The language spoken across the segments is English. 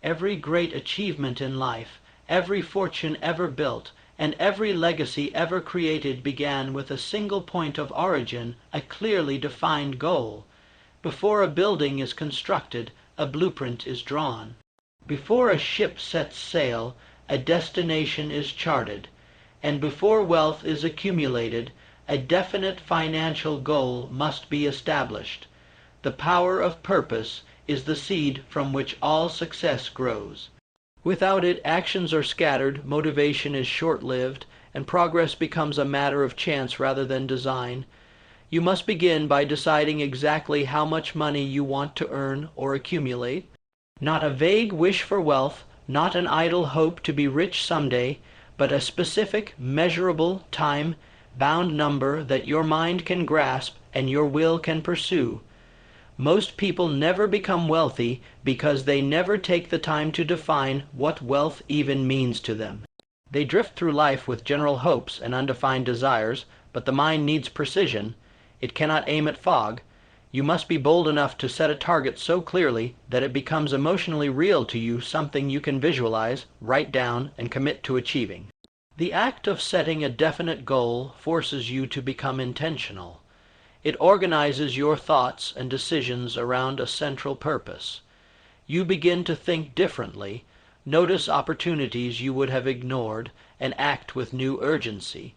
Every great achievement in life, every fortune ever built, and every legacy ever created began with a single point of origin, a clearly defined goal. Before a building is constructed, a blueprint is drawn. Before a ship sets sail, a destination is charted. And before wealth is accumulated, a definite financial goal must be established. The power of purpose is the seed from which all success grows. Without it, actions are scattered, motivation is short-lived, and progress becomes a matter of chance rather than design. You must begin by deciding exactly how much money you want to earn or accumulate. Not a vague wish for wealth, not an idle hope to be rich someday, but a specific, measurable, time-bound number that your mind can grasp and your will can pursue. Most people never become wealthy because they never take the time to define what wealth even means to them. They drift through life with general hopes and undefined desires, but the mind needs precision. It cannot aim at fog. You must be bold enough to set a target so clearly that it becomes emotionally real to you, something you can visualize, write down, and commit to achieving. The act of setting a definite goal forces you to become intentional. It organizes your thoughts and decisions around a central purpose. You begin to think differently, notice opportunities you would have ignored, and act with new urgency.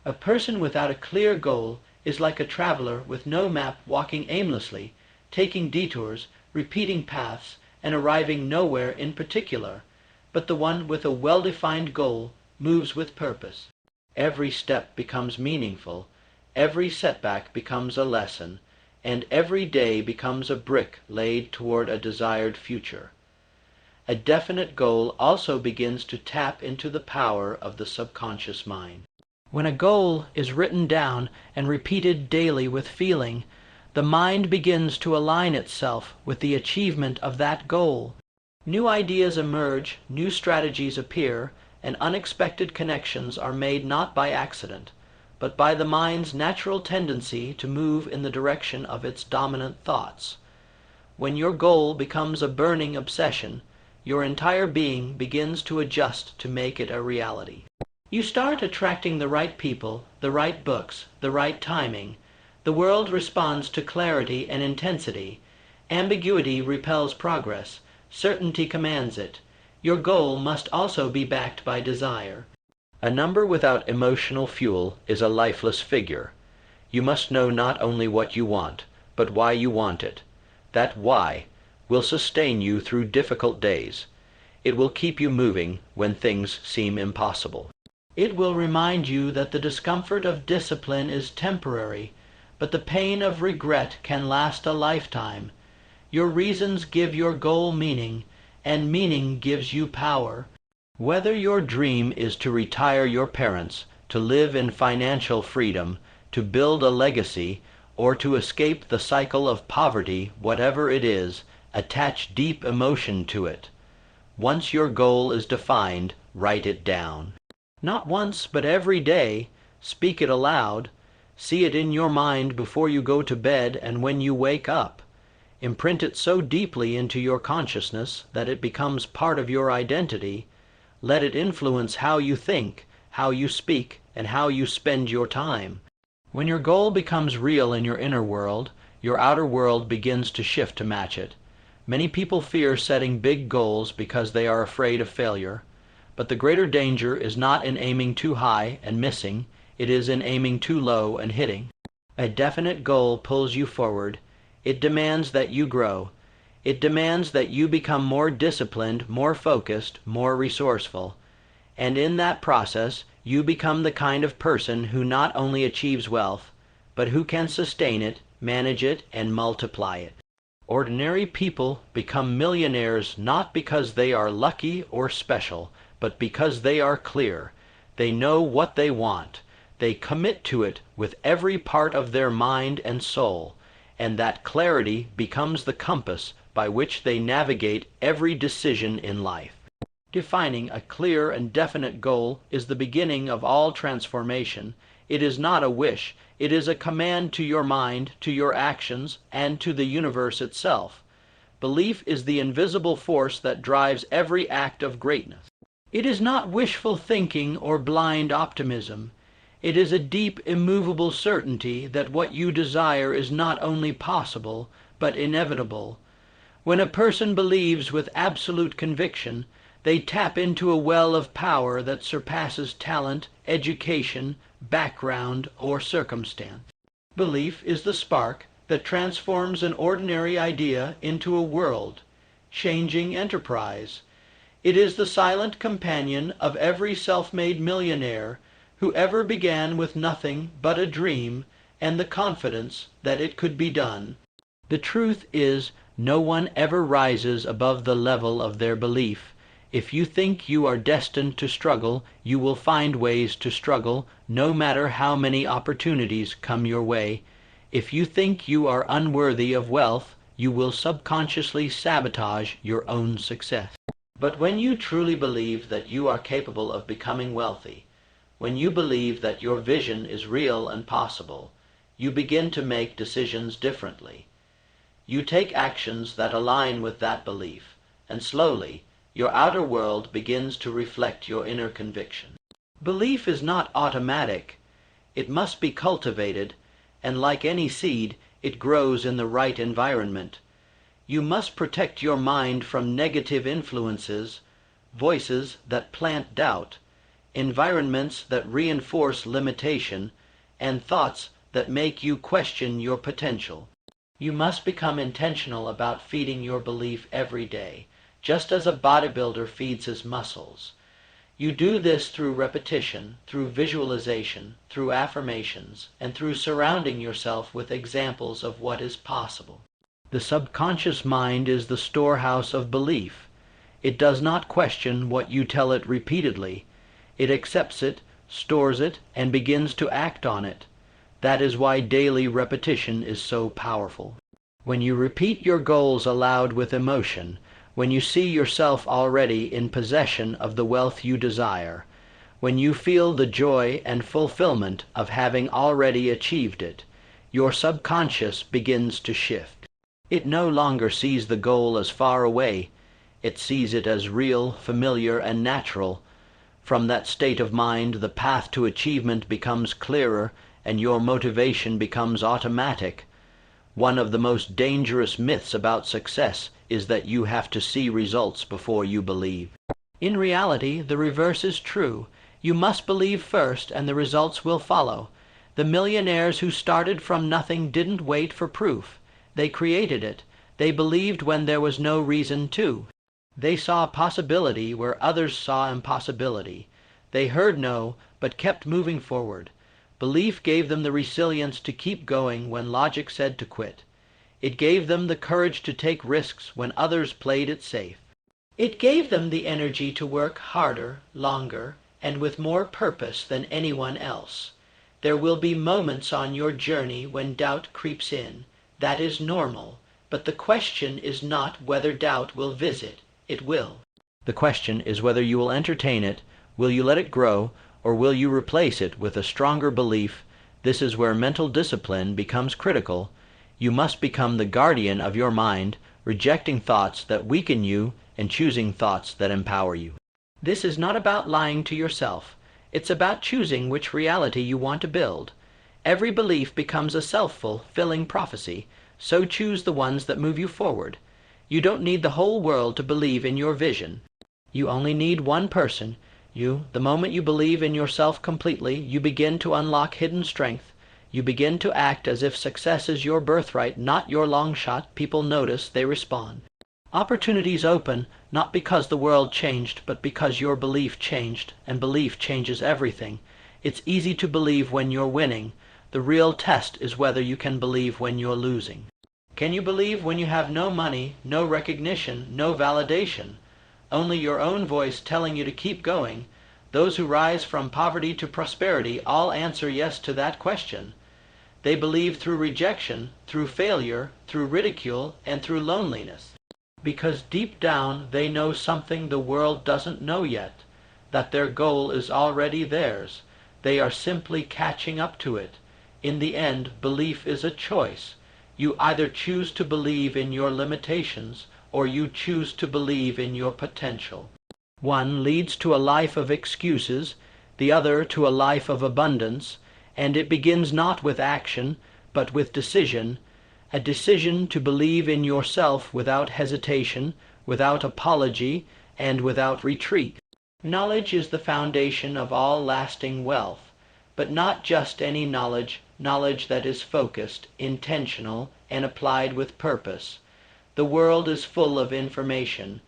A person without a clear goal is like a traveler with no map walking aimlessly, taking detours, repeating paths, and arriving nowhere in particular. But the one with a well-defined goal moves with purpose. Every step becomes meaningful. Every setback becomes a lesson, and every day becomes a brick laid toward a desired future. A definite goal also begins to tap into the power of the subconscious mind. When a goal is written down and repeated daily with feeling, the mind begins to align itself with the achievement of that goal. New ideas emerge, new strategies appear, and unexpected connections are made not by accident, but by the mind's natural tendency to move in the direction of its dominant thoughts. When your goal becomes a burning obsession, your entire being begins to adjust to make it a reality. You start attracting the right people, the right books, the right timing. The world responds to clarity and intensity. Ambiguity repels progress. Certainty commands it. Your goal must also be backed by desire. A number without emotional fuel is a lifeless figure. You must know not only what you want, but why you want it. That why will sustain you through difficult days. It will keep you moving when things seem impossible. It will remind you that the discomfort of discipline is temporary, but the pain of regret can last a lifetime. Your reasons give your goal meaning, and meaning gives you power. Whether your dream is to retire your parents, to live in financial freedom, to build a legacy, or to escape the cycle of poverty, whatever it is, attach deep emotion to it. Once your goal is defined, write it down. Not once, but every day. Speak it aloud. See it in your mind before you go to bed and when you wake up. Imprint it so deeply into your consciousness that it becomes part of your identity. Let it influence how you think, how you speak, and how you spend your time. When your goal becomes real in your inner world, your outer world begins to shift to match it. Many people fear setting big goals because they are afraid of failure. But the greater danger is not in aiming too high and missing, it is in aiming too low and hitting. A definite goal pulls you forward. It demands that you grow. It demands that you become more disciplined, more focused, more resourceful. And in that process, you become the kind of person who not only achieves wealth, but who can sustain it, manage it, and multiply it. Ordinary people become millionaires not because they are lucky or special, but because they are clear. They know what they want. They commit to it with every part of their mind and soul, and that clarity becomes the compass by which they navigate every decision in life. Defining a clear and definite goal is the beginning of all transformation. It is not a wish. It is a command to your mind, to your actions, and to the universe itself. Belief is the invisible force that drives every act of greatness. It is not wishful thinking or blind optimism. It is a deep, immovable certainty that what you desire is not only possible, but inevitable. When a person believes with absolute conviction, they tap into a well of power that surpasses talent, education, background, or circumstance. Belief is the spark that transforms an ordinary idea into a world-changing enterprise. It is the silent companion of every self-made millionaire who ever began with nothing but a dream and the confidence that it could be done. The truth is, no one ever rises above the level of their belief. If you think you are destined to struggle, you will find ways to struggle, no matter how many opportunities come your way. If you think you are unworthy of wealth, you will subconsciously sabotage your own success. But when you truly believe that you are capable of becoming wealthy, when you believe that your vision is real and possible, you begin to make decisions differently. You take actions that align with that belief, and slowly, your outer world begins to reflect your inner conviction. Belief is not automatic. It must be cultivated, and like any seed, it grows in the right environment. You must protect your mind from negative influences, voices that plant doubt, environments that reinforce limitation, and thoughts that make you question your potential. You must become intentional about feeding your belief every day, just as a bodybuilder feeds his muscles. You do this through repetition, through visualization, through affirmations, and through surrounding yourself with examples of what is possible. The subconscious mind is the storehouse of belief. It does not question what you tell it repeatedly. It accepts it, stores it, and begins to act on it. That is why daily repetition is so powerful. When you repeat your goals aloud with emotion, when you see yourself already in possession of the wealth you desire, when you feel the joy and fulfillment of having already achieved it, your subconscious begins to shift. It no longer sees the goal as far away. It sees it as real, familiar, and natural. From that state of mind, the path to achievement becomes clearer, and your motivation becomes automatic. One of the most dangerous myths about success is that you have to see results before you believe. In reality, the reverse is true. You must believe first, and the results will follow. The millionaires who started from nothing didn't wait for proof. They created it. They believed when there was no reason to. They saw possibility where others saw impossibility. They heard no, but kept moving forward. Belief gave them the resilience to keep going when logic said to quit. It gave them the courage to take risks when others played it safe. It gave them the energy to work harder, longer, and with more purpose than anyone else. There will be moments on your journey when doubt creeps in. That is normal, but the question is not whether doubt will visit. It will. The question is whether you will entertain it, will you let it grow, or will you replace it with a stronger belief. This is where mental discipline becomes critical. You must become the guardian of your mind, rejecting thoughts that weaken you and choosing thoughts that empower you. This is not about lying to yourself. It's about choosing which reality you want to build. Every belief becomes a self-fulfilling prophecy, so choose the ones that move you forward. You don't need the whole world to believe in your vision. You only need one person. The moment you believe in yourself completely, you begin to unlock hidden strength. You begin to act as if success is your birthright, not your long shot. People notice, they respond. Opportunities open, not because the world changed, but because your belief changed, and belief changes everything. It's easy to believe when you're winning. The real test is whether you can believe when you're losing. Can you believe when you have no money, no recognition, no validation? Only your own voice telling you to keep going. Those who rise from poverty to prosperity all answer yes to that question. They believe through rejection, through failure, through ridicule, and through loneliness. Because deep down they know something the world doesn't know yet, that their goal is already theirs. They are simply catching up to it. In the end, belief is a choice. You either choose to believe in your limitations, or you choose to believe in your potential. One leads to a life of excuses, the other to a life of abundance, and it begins not with action, but with decision, a decision to believe in yourself without hesitation, without apology, and without retreat. Knowledge is the foundation of all lasting wealth, but not just any knowledge, knowledge that is focused, intentional, and applied with purpose. The world is full of information.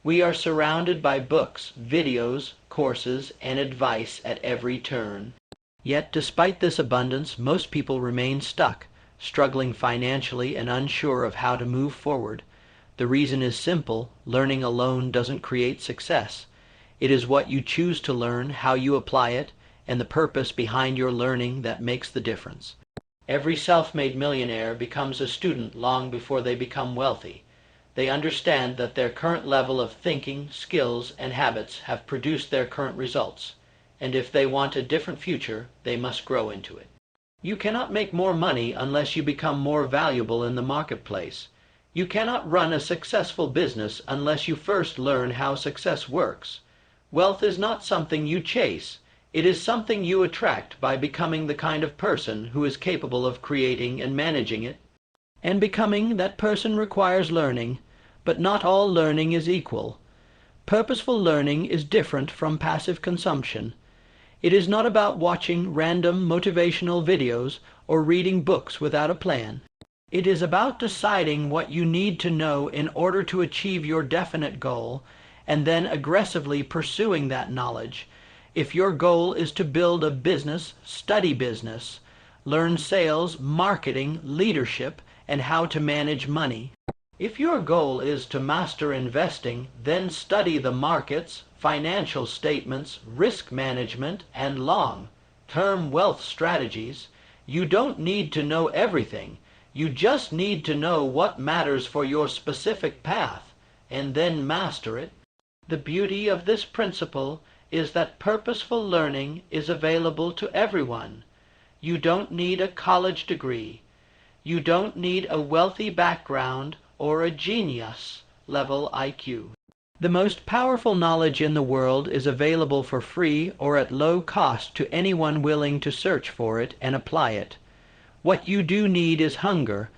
We are surrounded by books, videos, courses, and advice at every turn. Yet despite this abundance, most people remain stuck, struggling financially and unsure of how to move forward. The reason is simple: learning alone doesn't create success. It is what you choose to learn, how you apply it, and the purpose behind your learning that makes the difference. Every self-made millionaire becomes a student long before they become wealthy. They understand that their current level of thinking, skills, and habits have produced their current results, and if they want a different future, they must grow into it. You cannot make more money unless you become more valuable in the marketplace. You cannot run a successful business unless you first learn how success works. Wealth is not something you chase. It is something you attract by becoming the kind of person who is capable of creating and managing it. And becoming that person requires learning, but not all learning is equal. Purposeful learning is different from passive consumption. It is not about watching random motivational videos or reading books without a plan. It is about deciding what you need to know in order to achieve your definite goal, and then aggressively pursuing that knowledge. If your goal is to build a business, study business. Learn sales, marketing, leadership, and how to manage money. If your goal is to master investing, then study the markets, financial statements, risk management, and long-term wealth strategies. You don't need to know everything. You just need to know what matters for your specific path, and then master it. The beauty of this principle is that purposeful learning is available to everyone. You don't need a college degree. You don't need a wealthy background or a genius-level IQ. The most powerful knowledge in the world is available for free or at low cost to anyone willing to search for it and apply it. What you do need is hunger,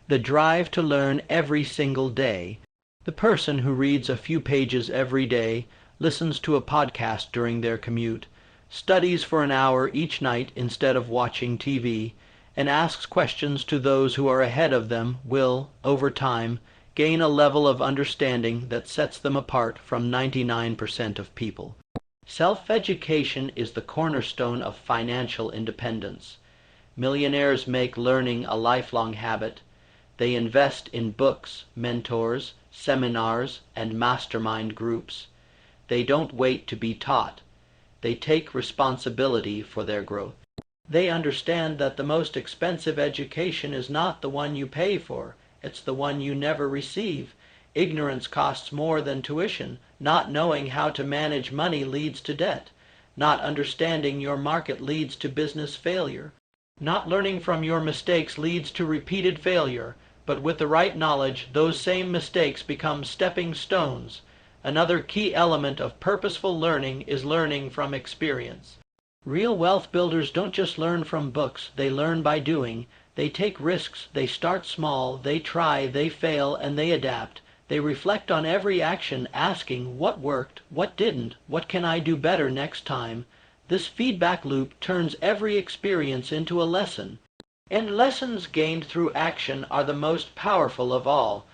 the drive to learn every single day. The person who reads a few pages every day, listens to a podcast during their commute, studies for an hour each night instead of watching TV, and asks questions to those who are ahead of them will, over time, gain a level of understanding that sets them apart from 99% of people. Self-education is the cornerstone of financial independence. Millionaires make learning a lifelong habit. They invest in books, mentors, seminars, and mastermind groups. They don't wait to be taught. They take responsibility for their growth. They understand that the most expensive education is not the one you pay for. It's the one you never receive. Ignorance costs more than tuition. Not knowing how to manage money leads to debt. Not understanding your market leads to business failure. Not learning from your mistakes leads to repeated failure, but with the right knowledge, those same mistakes become stepping stones. Another key element of purposeful learning is learning from experience. Real wealth builders don't just learn from books, they learn by doing. They take risks, they start small, they try, they fail, and they adapt. They reflect on every action, asking what worked, what didn't, what can I do better next time. This feedback loop turns every experience into a lesson. And lessons gained through action are the most powerful of all.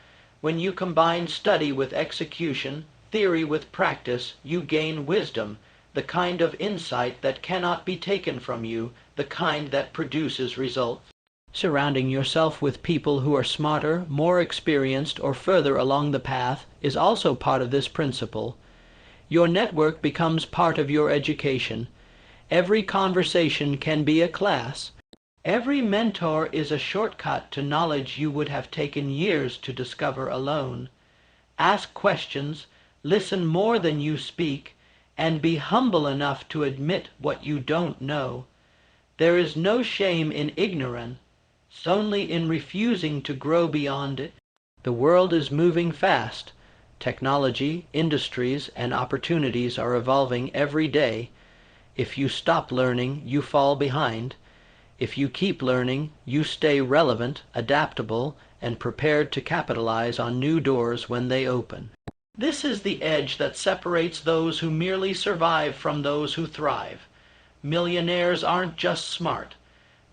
When you combine study with execution, theory with practice, you gain wisdom, the kind of insight that cannot be taken from you, the kind that produces results. Surrounding yourself with people who are smarter, more experienced, or further along the path is also part of this principle. Your network becomes part of your education. Every conversation can be a class. Every mentor is a shortcut to knowledge you would have taken years to discover alone. Ask questions, listen more than you speak, and be humble enough to admit what you don't know. There is no shame in ignorance, only in refusing to grow beyond it. The world is moving fast. Technology, industries, and opportunities are evolving every day. If you stop learning, you fall behind. If you keep learning, you stay relevant, adaptable, and prepared to capitalize on new doors when they open. This is the edge that separates those who merely survive from those who thrive. Millionaires aren't just smart.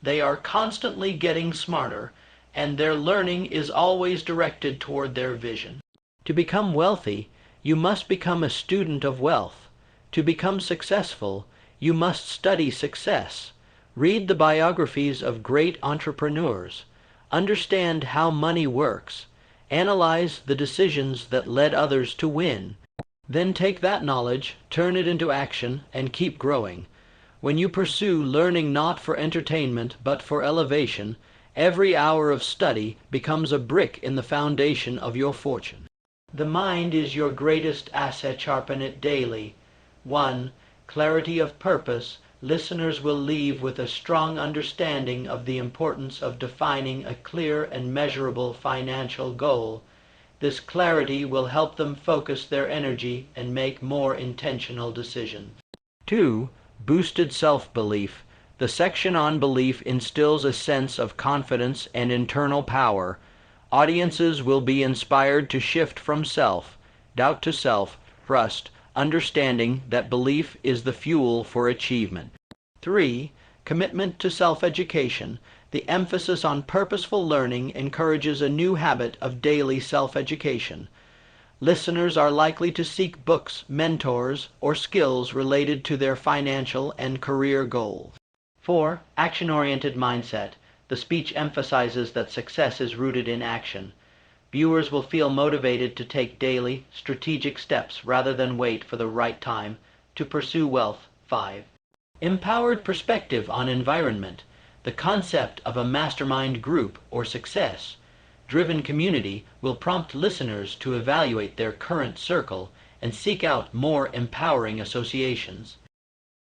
They are constantly getting smarter, and their learning is always directed toward their vision. To become wealthy, you must become a student of wealth. To become successful, you must study success. Read the biographies of great entrepreneurs. Understand how money works. Analyze the decisions that led others to win. Then take that knowledge, turn it into action, and keep growing. When you pursue learning not for entertainment but for elevation, every hour of study becomes a brick in the foundation of your fortune. The mind is your greatest asset. Sharpen it daily. 1. Clarity of purpose. Listeners will leave with a strong understanding of the importance of defining a clear and measurable financial goal. This clarity will help them focus their energy and make more intentional decisions. 2. Boosted self-belief. The section on belief instills a sense of confidence and internal power. Audiences will be inspired to shift from doubt to trust, understanding that belief is the fuel for achievement. 3. Commitment to self-education. The emphasis on purposeful learning encourages a new habit of daily self-education. Listeners are likely to seek books, mentors, or skills related to their financial and career goals. 4. Action-oriented mindset. The speech emphasizes that success is rooted in action. Viewers will feel motivated to take daily, strategic steps rather than wait for the right time to pursue wealth. 5. Empowered perspective on environment. The concept of a mastermind group or success-driven community will prompt listeners to evaluate their current circle and seek out more empowering associations.